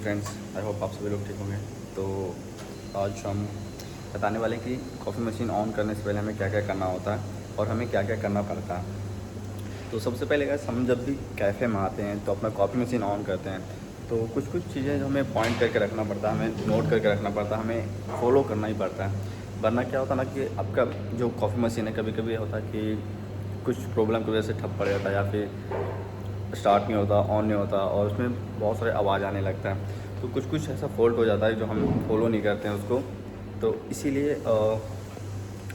Friends, I hope आप सभी लोग ठीक होंगे। तो आज हम बताने वाले हैं कि कॉफ़ी मशीन ऑन करने से पहले हमें क्या क्या करना होता है और हमें क्या क्या करना पड़ता है। तो सबसे पहले गाइस, हम जब भी कैफ़े में आते हैं तो अपना कॉफ़ी मशीन ऑन करते हैं तो कुछ कुछ चीज़ें जो हमें पॉइंट करके रखना पड़ता है, हमें नोट करके रखना पड़ता है, हमें फॉलो करना ही पड़ता है। वरना क्या होता है ना कि आपका जो कॉफ़ी मशीन है, कभी कभी होता है कि कुछ प्रॉब्लम की वजह से ठप पड़ जाता है या फिर स्टार्ट नहीं होता, ऑन नहीं होता और उसमें बहुत सारे आवाज़ आने लगता है। तो कुछ कुछ ऐसा फ़ॉल्ट हो जाता है जो हम फॉलो नहीं करते हैं उसको। तो इसीलिए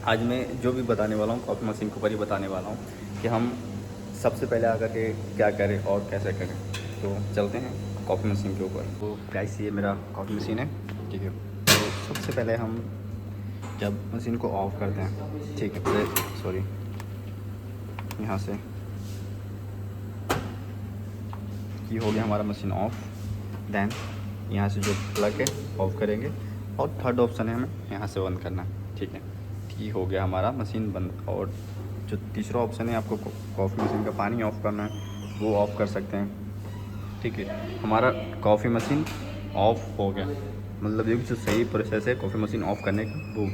आज मैं जो भी बताने वाला हूँ कॉफ़ी मशीन के ऊपर ही बताने वाला हूँ कि हम सबसे पहले आकर के क्या करें और कैसे करें। तो चलते हैं कॉफ़ी मशीन के ऊपर। तो गाइस, ये मेरा कॉफ़ी मशीन है, ठीक है। तो सबसे पहले हम जब मशीन को ऑफ़ करते हैं, ठीक है, सॉरी, यहाँ से ये हो गया हमारा मशीन ऑफ। देन यहाँ से जो प्लग है ऑफ़ करेंगे और थर्ड ऑप्शन है हमें यहाँ से बंद करना, ठीक है। ये हो गया हमारा मशीन बंद। और जो तीसरा ऑप्शन है, आपको कॉफ़ी मशीन का पानी ऑफ़ करना है, वो ऑफ़ कर सकते हैं, ठीक है। हमारा कॉफ़ी मशीन ऑफ़ हो गया। मतलब ये जो सही प्रोसेस है कॉफ़ी मशीन ऑफ़ करने का, वो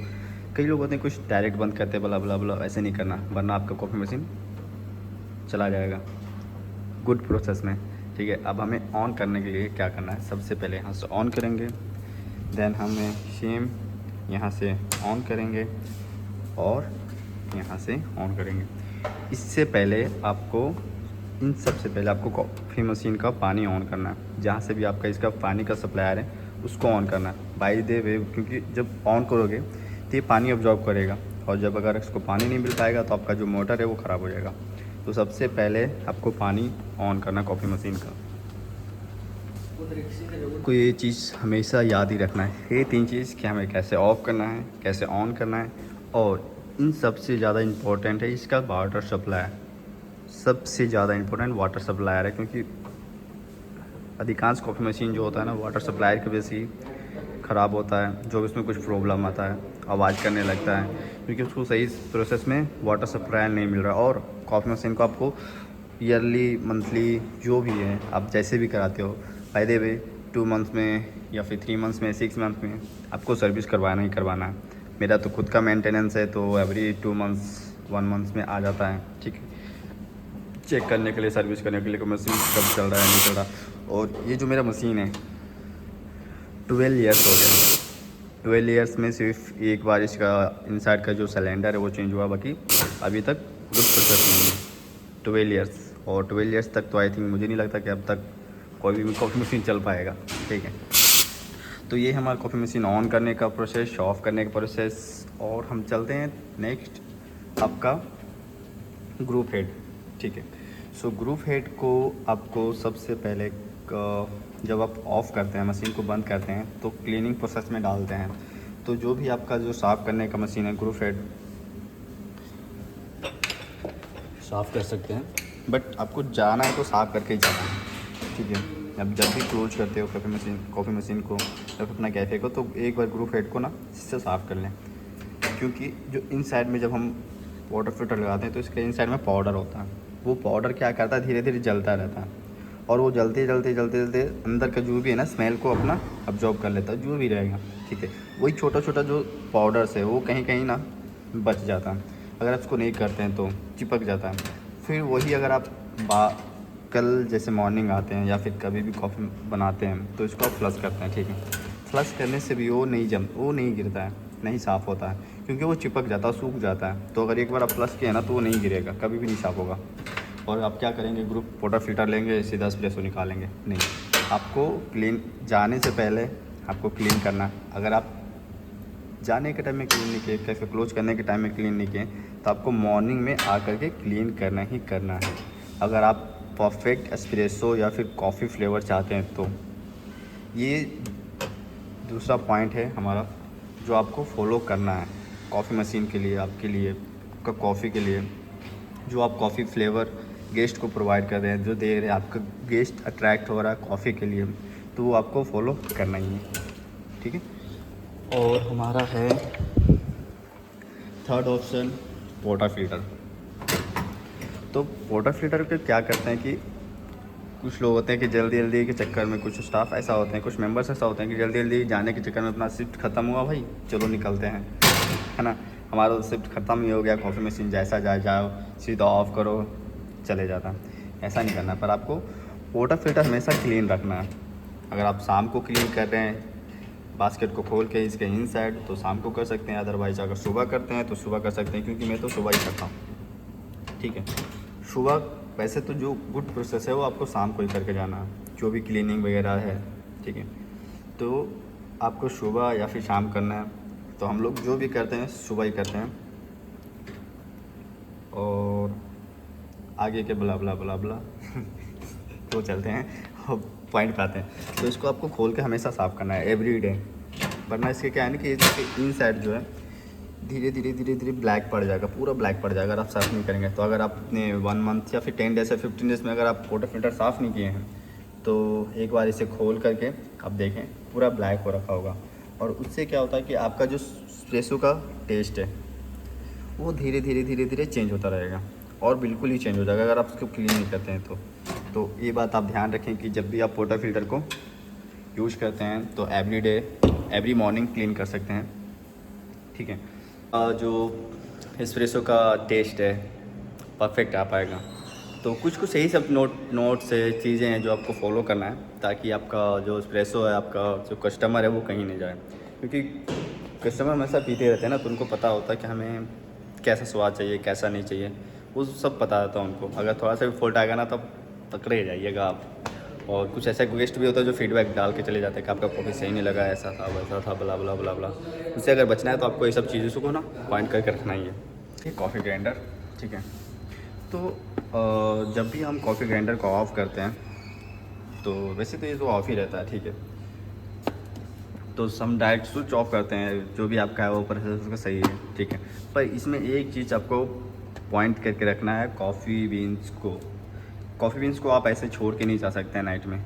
कई लोग होते हैं कुछ डायरेक्ट बंद करते हैं, बला बला, ऐसे नहीं करना, वरना आपका कॉफ़ी मशीन चला जाएगा गुड प्रोसेस में, ठीक है। अब हमें ऑन करने के लिए क्या करना है, सबसे पहले यहाँ से ऑन करेंगे। देन हमें सेम यहाँ से ऑन करेंगे और यहाँ से ऑन करेंगे। इससे पहले आपको इन सबसे पहले आपको कॉफ़ी मशीन का पानी ऑन करना है। जहाँ से भी आपका इसका पानी का सप्लायर है उसको ऑन करना है बाय द वे, क्योंकि जब ऑन करोगे तो ये पानी ऑब्जॉर्व करेगा और जब अगर इसको पानी नहीं मिल पाएगा तो आपका जो मोटर है वो ख़राब हो जाएगा। तो सबसे पहले आपको पानी ऑन करना कॉफ़ी मशीन का। को ये चीज़ हमेशा याद ही रखना है, ये तीन चीज़ कि हमें कैसे ऑफ़ करना है, कैसे ऑन करना है, और इन सबसे ज़्यादा इम्पोर्टेंट है इसका वाटर सप्लाई। सबसे ज़्यादा इम्पोर्टेंट वाटर सप्लायर है, क्योंकि अधिकांश कॉफ़ी मशीन जो होता है ना, वाटर सप्लायर की वजह से ही ख़राब होता है। जो इसमें कुछ प्रॉब्लम आता है, आवाज़ करने लगता है, क्योंकि उसको सही प्रोसेस में वाटर सप्लायर नहीं मिल रहा। और कॉफ़ी मशीन को आपको ईयरली, मंथली, जो भी है आप जैसे भी कराते हो, बाय द वे 2 मंथ्स में या फिर 3 मंथ्स में, 6 मंथ में आपको सर्विस करवाना ही करवाना है। मेरा तो खुद का मेंटेनेंस है तो एवरी 2 मंथ्स, 1 मंथ्स में आ जाता है, ठीक है, चेक करने के लिए, सर्विस करने के लिए कि मशीन कब चल रहा है, नहीं चल रहा। और ये जो मेरा मशीन है 12 ईयर्स हो गया। 12 ईयर्स में सिर्फ एक बार इसका इनसाइड का जो सिलेंडर है वो चेंज हुआ, बाकी अभी तक गुड प्रोसेस नहीं है। 12 ईयर्स, और 12 ईयर्स तक तो आई थिंक मुझे नहीं लगता कि अब तक कोई भी कॉफ़ी मशीन चल पाएगा, ठीक है। तो ये हमारा कॉफ़ी मशीन ऑन करने का प्रोसेस, ऑफ़ करने का प्रोसेस। और हम चलते हैं नेक्स्ट, आपका ग्रुप हेड, ठीक है। सो ग्रुप हेड को आपको सबसे पहले जब आप ऑफ़ करते हैं, मशीन को बंद करते हैं, तो क्लीनिंग प्रोसेस में डालते हैं। तो जो भी आपका जो साफ़ करने का मशीन है, ग्रुप हेड साफ़ कर सकते हैं, बट आपको जाना है तो साफ़ करके ही जाना है, ठीक है। अब जब भी क्लोज करते हो कॉफ़ी मशीन को या फिर अपना कैफ़े को, तो एक बार ग्रुप हेड को ना इससे साफ़ कर लें, क्योंकि जो इन साइड में जब हम वाटर फिल्टर लगाते हैं तो इसके इन साइड में पाउडर होता है। वो पाउडर क्या करता है, धीरे धीरे जलता रहता है, और वो जलते जलते जलते जलते अंदर का जो भी है ना, स्मेल को अपना अब्जॉर्ब कर लेता है, जो भी रहेगा, ठीक है। वही छोटा छोटा जो पाउडर्स है वो कहीं कहीं ना बच जाता है। अगर आप उसको नहीं करते हैं तो चिपक जाता है। फिर वही अगर आप कल जैसे मॉर्निंग आते हैं या फिर कभी भी कॉफ़ी बनाते हैं तो इसको आप फ्लश करते हैं, ठीक है। फ्लश करने से भी वो नहीं गिरता है, नहीं साफ़ होता है, क्योंकि वो चिपक जाता है, सूख जाता है। तो अगर एक बार आप फ्लश किए ना तो वो नहीं गिरेगा, कभी भी नहीं साफ़ होगा। और आप क्या करेंगे, ग्रुप वाटर फिल्टर लेंगे, सीधा एस्प्रेसो निकालेंगे, नहीं। आपको क्लीन जाने से पहले आपको क्लीन करना। अगर आप जाने के टाइम में क्लीन नहीं किए, कैफ़े क्लोज करने के टाइम में क्लीन नहीं किए, तो आपको मॉर्निंग में आकर के क्लीन करना ही करना है। अगर आप परफेक्ट एस्प्रेसो या फिर कॉफ़ी फ्लेवर चाहते हैं तो ये दूसरा पॉइंट है हमारा, जो आपको फॉलो करना है कॉफ़ी मशीन के लिए, आपके लिए, आपका कॉफ़ी के लिए। जो आप कॉफ़ी फ्लेवर गेस्ट को प्रोवाइड कर रहे हैं, जो दे रहे हैं, आपका गेस्ट अट्रैक्ट हो रहा है कॉफ़ी के लिए, तो वो आपको फॉलो करना ही है, ठीक है। और हमारा है थर्ड ऑप्शन, वाटर फिल्टर। तो वाटर फिल्टर के क्या करते हैं कि कुछ लोग होते हैं कि जल्दी जल्दी के चक्कर में, कुछ स्टाफ ऐसा होते हैं, कुछ मेंबर्स ऐसा होते हैं कि जल्दी जल्दी जाने के चक्कर में अपना शिफ्ट ख़त्म हुआ भाई चलो निकलते हैं, है ना। हमारा तो शिफ्ट ख़त्म ही हो गया, कॉफ़ी मशीन जैसा जाओ सीधा ऑफ करो चले जाता। ऐसा नहीं करना, पर आपको वाटर फिल्टर हमेशा क्लीन रखना है। अगर आप शाम को क्लीन कर रहे हैं बास्केट को खोल के इसके इनसाइड तो शाम को कर सकते हैं, अदरवाइज़ अगर सुबह करते हैं तो सुबह कर सकते हैं, क्योंकि मैं तो सुबह ही करता हूँ। ठीक है, सुबह वैसे तो जो गुड प्रोसेस है वो आपको शाम को ही करके जाना है, जो भी क्लीनिंग वगैरह है। ठीक है, तो आपको सुबह या फिर शाम करना है। तो हम लोग जो भी करते हैं सुबह ही करते हैं। और आगे के बला बला बला बला तो चलते हैं और पॉइंट पे आते हैं। तो इसको आपको खोल के हमेशा साफ़ करना है एवरी डे, वरना इसके क्या है ना कि इसके इन साइड जो है धीरे धीरे ब्लैक पड़ जाएगा, पूरा ब्लैक पड़ जाएगा अगर आप साफ़ नहीं करेंगे। तो अगर आपने 1 मंथ या फिर 10 डेज़ या 15 डेज़ में अगर आप वाटर फिल्टर साफ़ नहीं किए हैं तो एक बार इसे खोल करके आप देखें पूरा ब्लैक हो रखा होगा। और उससे क्या होता है कि आपका जो एस्प्रेसो का टेस्ट है वो धीरे धीरे चेंज होता रहेगा और बिल्कुल ही चेंज हो जाएगा अगर आप उसको क्लीन नहीं करते हैं तो ये बात आप ध्यान रखें कि जब भी आप वाटर फिल्टर को यूज़ करते हैं तो एवरी मॉर्निंग क्लीन कर सकते हैं। ठीक है, जो एस्प्रेसो का टेस्ट है परफेक्ट आ पाएगा। तो कुछ यही सब नोट्स है, चीज़ें हैं जो आपको फॉलो करना है ताकि आपका जो एस्प्रेसो है, आपका जो कस्टमर है वो कहीं नहीं जाए। क्योंकि कस्टमर हमेशा पीते रहते हैं ना, तो उनको पता होता है कि हमें कैसा स्वाद चाहिए कैसा नहीं चाहिए, वो सब पता रहता है उनको। अगर थोड़ा सा भी फॉल्ट आएगा ना तब पकड़े जाइएगा आप। और कुछ ऐसा गेस्ट भी होता है जो फीडबैक डाल के चले जाते हैं कि आपका कॉफ़ी सही नहीं लगा, ऐसा था वैसा था बला बला बला बला। उससे अगर बचना है तो आपको ये सब चीज़ों को ना पॉइंट करके रखना ही है। ये कॉफ़ी ग्राइंडर, ठीक है। तो जब भी हम कॉफ़ी ग्राइंडर को ऑफ़ करते हैं तो वैसे तो ये तो ऑफ़ ही रहता है, ठीक है। तो हम डायरेक्ट स्विच ऑफ करते हैं, जो भी आपका है वो प्रोसेस उसका सही है, ठीक है। पर इसमें एक चीज़ आपको पॉइंट करके रखना है, कॉफ़ी बीन्स को आप ऐसे छोड़ के नहीं जा सकते हैं नाइट में,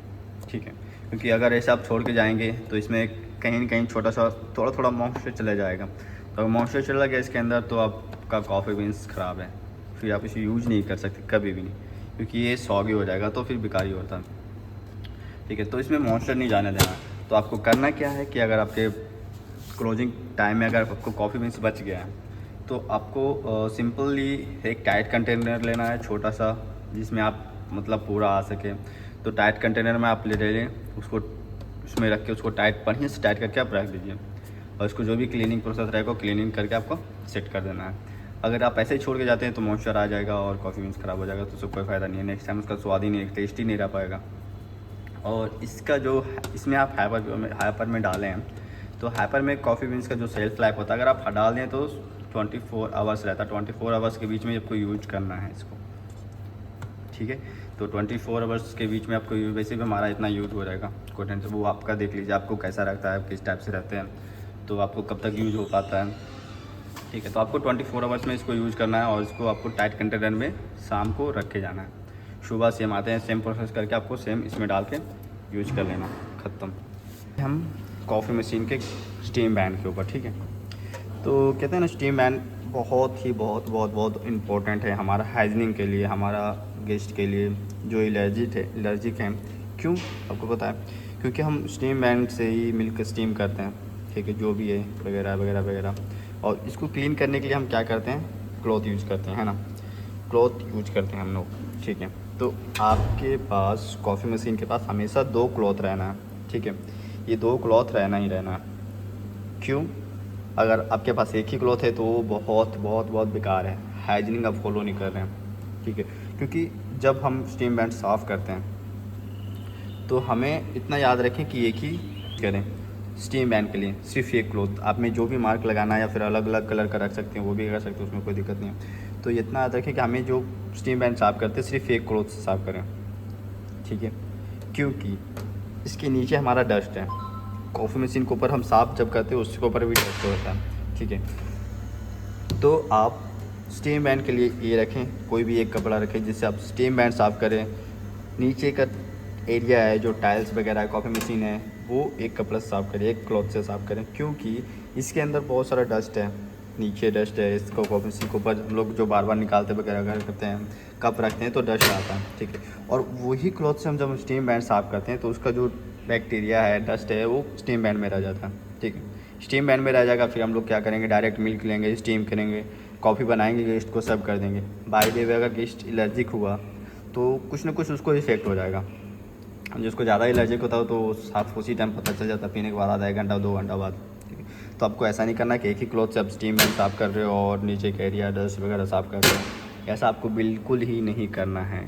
ठीक है। क्योंकि अगर ऐसे आप छोड़ के जाएंगे तो इसमें कहीं ना कहीं छोटा सा थोड़ा मॉइस्चर चला जाएगा। तो अगर मॉइस्चर चला गया इसके अंदर तो आपका कॉफ़ी बीन्स ख़राब है, फिर आप इसे यूज़ नहीं कर सकते कभी भी नहीं, क्योंकि ये सॉगी हो जाएगा तो फिर बेकार ही होता है, ठीक है। तो इसमें मॉइस्चर नहीं जाने देना। तो आपको करना क्या है कि अगर आपके क्लोजिंग टाइम में अगर आपको कॉफ़ी बीन्स बच गया है तो आपको सिंपली एक टाइट कंटेनर लेना है छोटा सा, जिसमें आप मतलब पूरा आ सके। तो टाइट कंटेनर में आप ले लें, उसको उसमें रख के उसको बढ़िया से टाइट करके आप रख दीजिए। और इसको जो भी क्लीनिंग प्रोसेस रहेगा क्लीनिंग करके आपको सेट कर देना है। अगर आप ऐसे ही छोड़ के जाते हैं तो मॉइस्चर आ जाएगा और कॉफ़ी बीन्स ख़राब हो जाएगा, तो उससे कोई फ़ायदा नहीं है। नेक्स्ट टाइम उसका स्वाद ही नहीं, टेस्ट ही नहीं रह पाएगा। और इसका जो इसमें आप हाइपर में डालें हैं तो हाइपर में कॉफ़ी बीन्स का जो सेल्फ लाइफ होता है अगर आप डाल दें तो 24 आवर्स रहता है। 24 आवर्स के बीच में आपको यूज करना है इसको, ठीक है। तो 24 आवर्स के बीच में आपको वैसे भी हमारा इतना यूज़ हो जाएगा, कोई टेंशन। वो आपका देख लीजिए आपको कैसा रहता है, किस टाइप से रहते हैं, तो आपको कब तक यूज़ हो पाता है, ठीक है। तो आपको 24 आवर्स में इसको यूज़ करना है और इसको आपको टाइट कंटेनर में शाम को रख के जाना है। सुबह सेम आते हैं, सेम प्रोसेस करके आपको सेम इसमें डाल के यूज कर लेना, ख़त्म। हम कॉफ़ी मशीन के स्टीम बैन के ऊपर, ठीक है। तो कहते हैं ना स्टीम बैन बहुत इम्पोर्टेंट है हमारा हाइजीनिंग के लिए, हमारा गेस्ट के लिए जो एलर्जिक हैं। क्यों आपको पता है? क्योंकि हम स्टीम बैन से ही मिल्क स्टीम करते हैं, ठीक है, जो भी है वगैरह वगैरह वगैरह। और इसको क्लीन करने के लिए हम क्या करते हैं, क्लॉथ यूज़ करते हैं, है ना, क्लॉथ यूज करते हैं हम लोग, ठीक है। तो आपके पास कॉफ़ी मशीन के पास हमेशा 2 क्लॉथ रहना है, ठीक है। ये 2 क्लॉथ रहना ही रहना है। क्यों? अगर आपके पास एक ही क्लॉथ है तो वो बहुत बेकार है, हाइजीनिक आप फॉलो नहीं कर रहे हैं, ठीक है। क्योंकि जब हम स्टीम बैंड साफ़ करते हैं तो हमें इतना याद रखें कि एक ही करें स्टीम बैंड के लिए, सिर्फ एक क्लॉथ। आप में जो भी मार्क लगाना है या फिर अलग अलग कलर का रख सकते हैं वो भी कर सकते हैं, उसमें कोई दिक्कत नहीं है। तो इतना याद रखें कि हमें जो स्टीम बैंड साफ़ करते हैं सिर्फ एक क्लॉथ से साफ़ करें, ठीक है। क्योंकि इसके नीचे हमारा डस्ट है, कॉफ़ी मशीन के ऊपर हम साफ़ जब करते हैं उसके ऊपर भी डस्ट होता है, ठीक है। तो आप स्टीम बैंड के लिए ये रखें, कोई भी एक कपड़ा रखें जिससे आप स्टीम बैंड साफ़ करें। नीचे का एरिया है जो टाइल्स वगैरह है, कॉफ़ी मशीन है, वो एक कपड़ा साफ़ करें, एक क्लॉथ से साफ़ करें। क्योंकि इसके अंदर बहुत सारा डस्ट है, नीचे डस्ट है, इसको कॉफी मशीन के ऊपर हम लोग जो बार बार निकालते वगैरह करते हैं, कप रखते हैं तो डस्ट आता है, ठीक है। और वही क्लॉथ से हम जब स्टीम बैंड साफ़ करते हैं तो उसका जो बैक्टीरिया है, डस्ट है, वो स्टीम बैंड में रह जाता है, ठीक है। स्टीम बैंड में रह जाएगा, फिर हम लोग क्या करेंगे, डायरेक्ट मिल्क लेंगे, स्टीम करेंगे, कॉफ़ी बनाएंगे, गेस्ट को सर्व कर देंगे। बाय द वे अगर गेस्ट एलर्जिक हुआ तो कुछ ना कुछ उसको इफेक्ट हो जाएगा। जिसको ज़्यादा एलर्जिक होता हो तो साथ उसी टाइम पता चल जाता है, पीने के बाद आधा 1 घंटा 2 घंटा बाद, ठीक है। तो आपको ऐसा नहीं करना कि एक ही क्लॉथ से आप स्टीम बैंड साफ़ कर रहे हो और नीचे का एरिया डस्ट वगैरह साफ़ कर रहे हो। ऐसा आपको बिल्कुल ही नहीं करना है,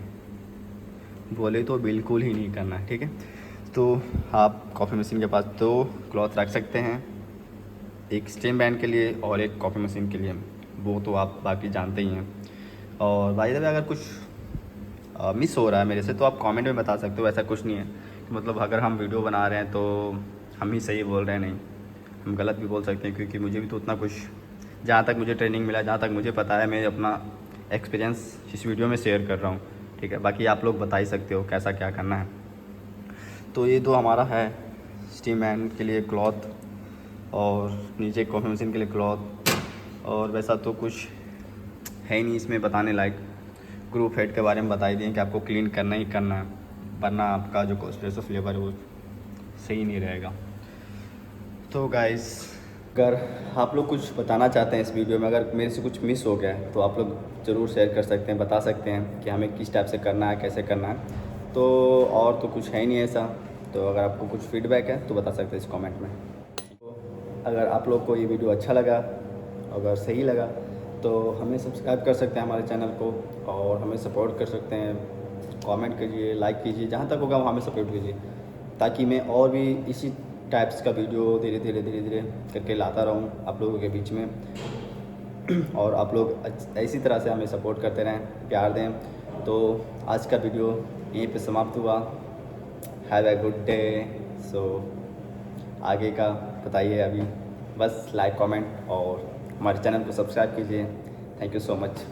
बोले तो बिल्कुल ही नहीं करना है, ठीक है। तो आप कॉफ़ी मशीन के पास 2 क्लॉथ रख सकते हैं, एक स्टीम बैंड के लिए और एक कॉफ़ी मशीन के लिए, वो तो आप बाकी जानते ही हैं। और बाय द वे अगर कुछ मिस हो रहा है मेरे से तो आप कमेंट में बता सकते हो, ऐसा कुछ नहीं है कि मतलब अगर हम वीडियो बना रहे हैं तो हम ही सही बोल रहे हैं, नहीं, हम गलत भी बोल सकते हैं, क्योंकि मुझे भी तो उतना कुछ, जहाँ तक मुझे ट्रेनिंग मिला, जहाँ तक मुझे पता है, मैं अपना एक्सपीरियंस इस वीडियो में शेयर कर रहा हूँ, ठीक है। बाकी आप लोग बता ही सकते हो कैसा क्या करना है। तो ये तो हमारा है स्टीम बैंड के लिए क्लॉथ और नीचे कॉफ़ी मशीन के लिए क्लॉथ, और वैसा तो कुछ है ही नहीं इसमें बताने लायक। ग्रुप हेड के बारे में बता ही दिए कि आपको क्लीन करना ही करना है, वरना आपका जो एस्प्रेसो फ्लेवर है वो सही नहीं रहेगा। तो गाइस, अगर आप लोग कुछ बताना चाहते हैं इस वीडियो में, अगर मेरे से कुछ मिस हो गया है तो आप लोग ज़रूर शेयर कर सकते हैं, बता सकते हैं कि हमें किस टाइप से करना है, कैसे करना है। तो और तो कुछ है ही नहीं ऐसा। तो अगर आपको कुछ फीडबैक है तो बता सकते हैं इस कमेंट में। अगर आप लोग को ये वीडियो अच्छा लगा, अगर सही लगा, तो हमें सब्सक्राइब कर सकते हैं हमारे चैनल को, और हमें सपोर्ट कर सकते हैं। कमेंट कीजिए, लाइक कीजिए, जहाँ तक होगा वहाँ हमें सपोर्ट कीजिए, ताकि मैं और भी इसी टाइप्स का वीडियो धीरे धीरे करके लाता रहूँ आप लोगों के बीच में। और आप लोग इसी तरह से हमें सपोर्ट करते रहें, प्यार दें। तो आज का वीडियो यहीं पे समाप्त हुआ। Have a good day. So आगे का बताइए, अभी बस लाइक, कमेंट और हमारे चैनल को सब्सक्राइब कीजिए। Thank you so much.